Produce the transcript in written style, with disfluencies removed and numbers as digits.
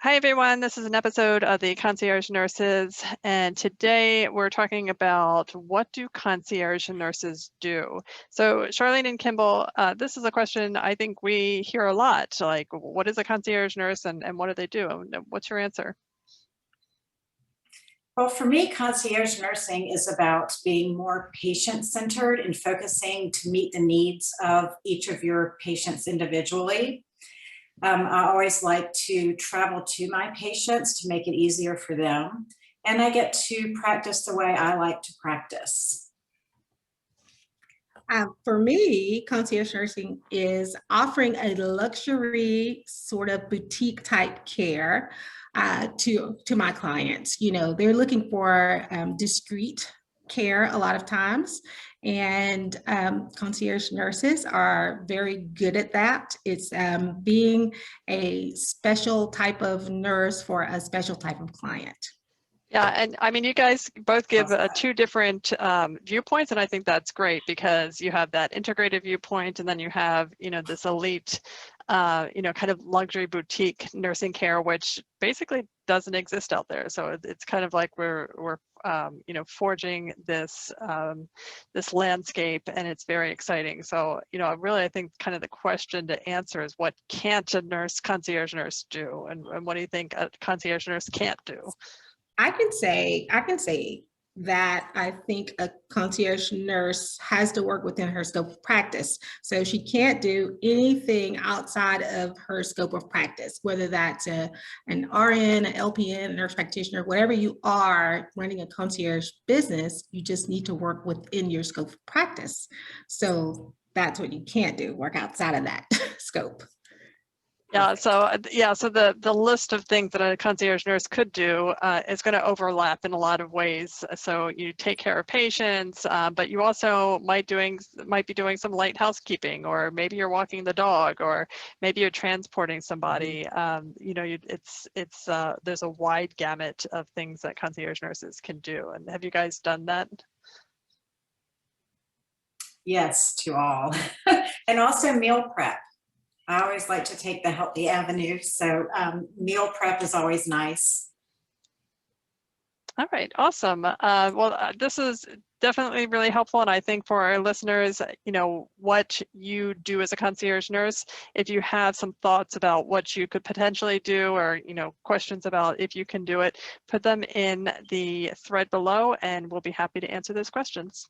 Hi everyone, this is an episode of the Concierge Nurses, and today we're talking about what do concierge nurses do? So Charlene and Kimble, this is a question I think we hear a lot, like what is a concierge nurse and what do they do? And what's your answer? Well, for me, concierge nursing is about being more patient-centered and focusing to meet the needs of each of your patients individually. I always like to travel to my patients to make it easier for them, and I get to practice the way I like to practice. For me, concierge nursing is offering a luxury sort of boutique type care to my clients. You know, they're looking for discreet care a lot of times, and concierge nurses are very good at that. It's being a special type of nurse for a special type of client. Yeah, and I mean, you guys both give two different viewpoints, and I think that's great because you have that integrated viewpoint, and then you have, you know, this elite, kind of luxury boutique nursing care, which basically doesn't exist out there. So it's kind of like we're forging this this landscape, and it's very exciting. So, really, I think kind of the question to answer is what can't a concierge nurse do, and what do you think a concierge nurse can't do? I can say that I think a concierge nurse has to work within her scope of practice. So she can't do anything outside of her scope of practice, whether that's an RN, an LPN, a nurse practitioner, whatever you are running a concierge business, you just need to work within your scope of practice. So that's what you can't do, work outside of that scope. Yeah, so the list of things that a concierge nurse could do is going to overlap in a lot of ways. So you take care of patients, but you also might be doing some light housekeeping, or maybe you're walking the dog, or maybe you're transporting somebody. There's a wide gamut of things that concierge nurses can do. And have you guys done that? Yes, to all. And also meal prep. I always like to take the healthy avenue, so meal prep is always nice. All right, awesome. This is definitely really helpful, and I think for our listeners, what you do as a concierge nurse, if you have some thoughts about what you could potentially do, or questions about if you can do it, put them in the thread below, and we'll be happy to answer those questions.